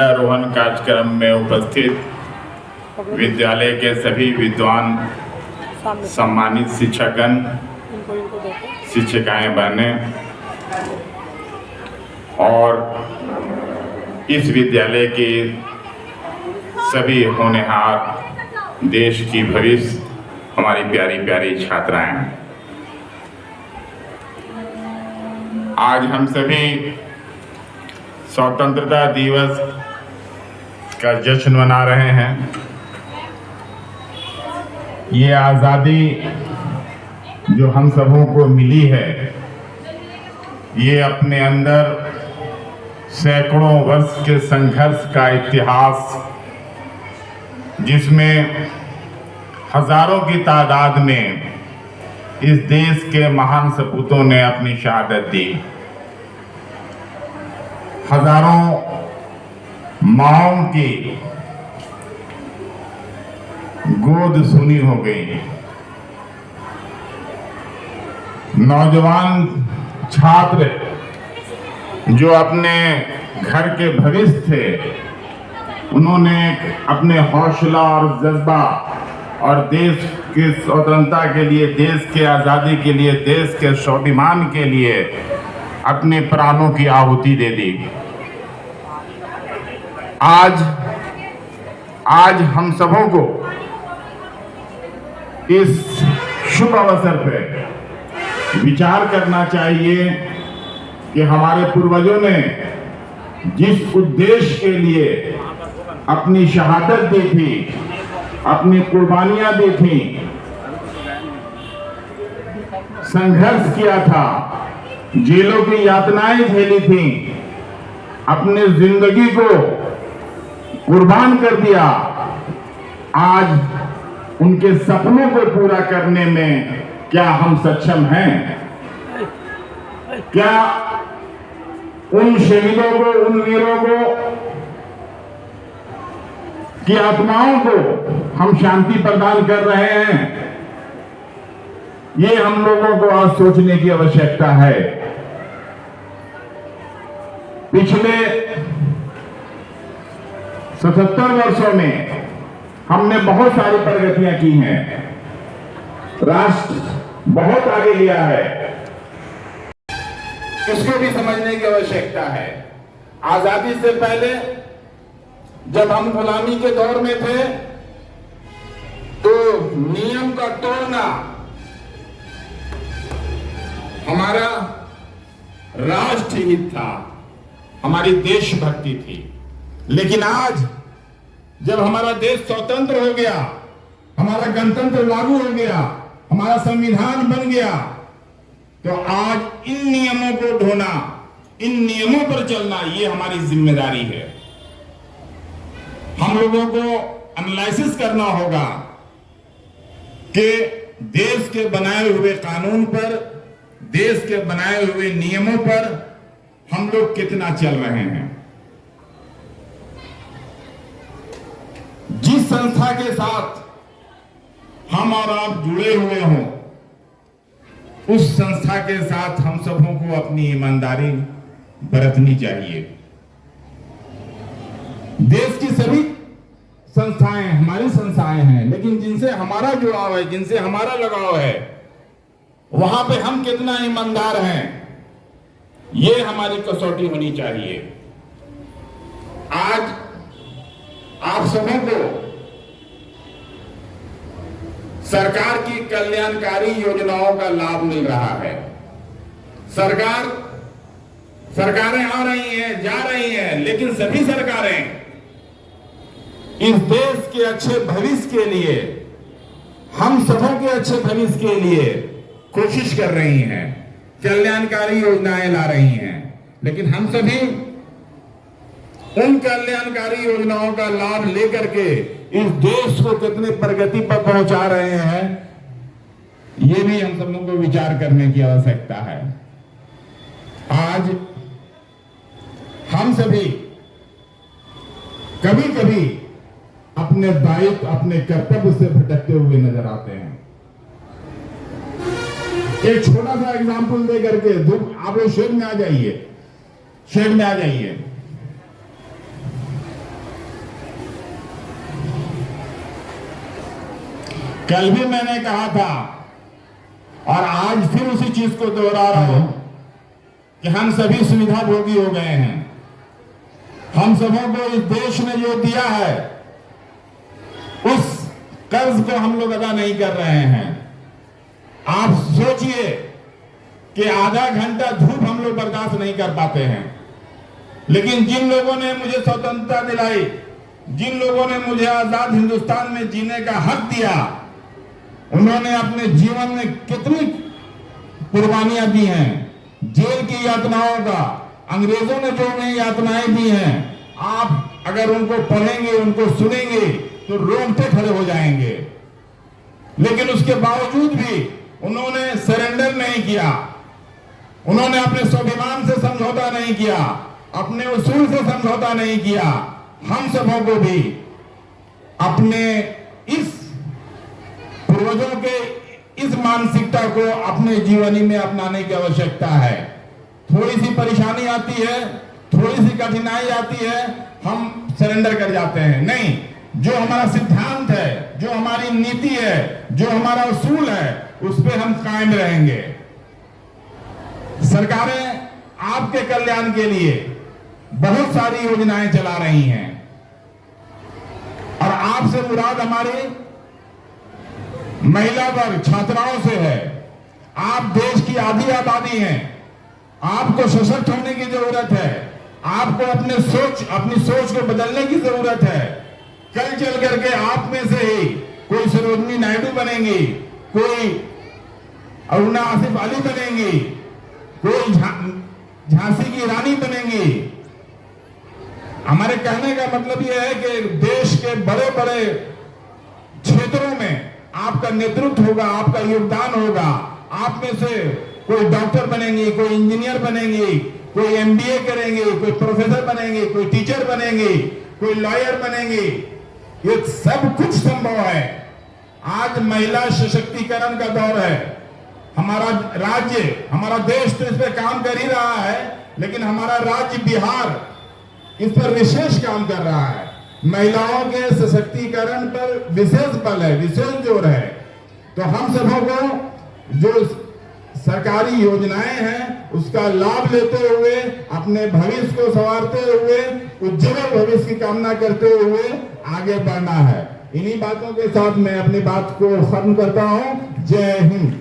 आरोहण कार्यक्रम में उपस्थित विद्यालय के सभी विद्वान सम्मानित शिक्षकगण, शिक्षिकाएं बहनें और इस विद्यालय के सभी होनहार देश की भविष्य हमारी प्यारी प्यारी छात्राएं, आज हम सभी स्वतंत्रता दिवस का जश्न मना रहे हैं। ये आज़ादी जो हम सबों को मिली है, ये अपने अंदर सैकड़ों वर्ष के संघर्ष का इतिहास, जिसमें हजारों की तादाद में इस देश के महान सपूतों ने अपनी शहादत दी, हजारों माँओं की गोद सुनी हो गई, नौजवान छात्र जो अपने घर के भविष्य थे, उन्होंने अपने हौसला और जज्बा और देश की स्वतंत्रता के लिए, देश के आज़ादी के लिए, देश के स्वाभिमान के लिए अपने प्राणों की आहुति दे दी। आज हम सबों को इस शुभ अवसर पर विचार करना चाहिए कि हमारे पूर्वजों ने जिस उद्देश्य के लिए अपनी शहादत दी थी, अपनी कुर्बानियां दी थी, संघर्ष किया था, जेलों की यातनाएं झेली थी, अपनी जिंदगी को कुर्बान कर दिया, आज उनके सपनों को पूरा करने में क्या हम सक्षम हैं? क्या उन शहीदों को, उन वीरों को की आत्माओं को हम शांति प्रदान कर रहे हैं? ये हम लोगों को आज सोचने की आवश्यकता है। पिछले 77 वर्षों में हमने बहुत सारी प्रगतियां की हैं, राष्ट्र बहुत आगे लिया है, इसको भी समझने की आवश्यकता है। आजादी से पहले जब हम गुलामी के दौर में थे, तो नियम का तोड़ना हमारा राष्ट्रहित था, हमारी देशभक्ति थी। लेकिन आज जब हमारा देश स्वतंत्र हो गया, हमारा गणतंत्र लागू हो गया, हमारा संविधान बन गया, तो आज इन नियमों को ढोना, इन नियमों पर चलना, ये हमारी जिम्मेदारी है। हम लोगों को एनालिसिस करना होगा कि देश के बनाए हुए कानून पर, देश के बनाए हुए नियमों पर हम लोग कितना चल रहे हैं। जिस संस्था के साथ हम और आप जुड़े हुए हों, उस संस्था के साथ हम सबों को अपनी ईमानदारी बरतनी चाहिए। देश की सभी संस्थाएं हमारी संस्थाएं हैं, लेकिन जिनसे हमारा जुड़ाव है, जिनसे हमारा लगाव है, वहां पे हम कितना ईमानदार हैं, ये हमारी कसौटी होनी चाहिए। आज आप सबों को सरकार की कल्याणकारी योजनाओं का लाभ मिल रहा है। सरकारें आ रही हैं, जा रही हैं, लेकिन सभी सरकारें इस देश के अच्छे भविष्य के लिए, हम सबों के अच्छे भविष्य के लिए कोशिश कर रही हैं, कल्याणकारी योजनाएं ला रही हैं। लेकिन हम सभी उन कल्याणकारी योजनाओं का लाभ लेकर के इस देश को कितने प्रगति पर पहुंचा रहे हैं, ये भी हम सबों को विचार करने की आवश्यकता है। आज हम सभी कभी कभी अपने दायित्व, अपने कर्तव्य से भटकते हुए नजर आते हैं। एक छोटा सा एग्जाम्पल दे करके, आप लोग शेड में आ जाइए, शेड में आ जाइए। कल भी मैंने कहा था और आज फिर उसी चीज को दोहरा रहा हूं कि हम सभी सुविधा भोगी हो गए हैं। हम सबों को इस देश ने जो दिया है उस कर्ज को हम लोग अदा नहीं कर रहे हैं। आप सोचिए कि आधा घंटा धूप हम लोग बर्दाश्त नहीं कर पाते हैं, लेकिन जिन लोगों ने मुझे स्वतंत्रता दिलाई, जिन लोगों ने मुझे आजाद हिंदुस्तान में जीने का हक दिया, उन्होंने अपने जीवन में कितनी कुर्बानियां दी हैं। जेल की यातनाओं का, अंग्रेजों ने जो उन्हें यातनाएं दी हैं, आप अगर उनको पढ़ेंगे, उनको सुनेंगे तो रोंगटे खड़े हो जाएंगे। लेकिन उसके बावजूद भी उन्होंने सरेंडर नहीं किया, उन्होंने अपने स्वाभिमान से समझौता नहीं किया, अपने उसूल से समझौता नहीं किया। हम सबों को भी अपने इस पूर्वजों के इस मानसिकता को अपने जीवनी में अपनाने की आवश्यकता है। थोड़ी सी परेशानी आती है, थोड़ी सी कठिनाई आती है, हम सरेंडर कर जाते हैं। नहीं, जो हमारा सिद्धांत है, जो हमारी नीति है, जो हमारा उसूल है, उस पे हम कायम रहेंगे। सरकारें आपके कल्याण के लिए बहुत सारी योजनाएं चला रही हैं और आपसे मुराद हमारी महिला वर्ग, छात्राओं से है। आप देश की आधी आबादी हैं, आपको सशक्त होने की जरूरत है, आपको अपनी सोच को बदलने की जरूरत है। कल चल करके आप में से ही कोई सरोजनी नायडू बनेंगी, कोई अरुणा आसिफ अली बनेंगी, कोई झांसी की रानी बनेंगी। हमारे कहने का मतलब यह है कि देश के बड़े बड़े क्षेत्रों में आपका नेतृत्व होगा, आपका योगदान होगा। आप में से कोई डॉक्टर बनेंगे, कोई इंजीनियर बनेंगे, कोई एमबीए करेंगे, कोई प्रोफेसर बनेंगे, कोई टीचर बनेंगे, कोई लॉयर बनेंगे। ये सब कुछ संभव है। आज महिला सशक्तिकरण का दौर है। हमारा राज्य, हमारा देश तो इस पर काम कर ही रहा है, लेकिन हमारा राज्य बिहार इस पर विशेष काम कर रहा है। महिलाओं के सशक्तिकरण पर विशेष बल है, विशेष जोर है। तो हम सबों को जो सरकारी योजनाएं हैं उसका लाभ लेते हुए, अपने भविष्य को संवारते हुए, उज्जवल भविष्य की कामना करते हुए आगे बढ़ना है। इन्हीं बातों के साथ मैं अपनी बात को खत्म करता हूं। जय हिंद।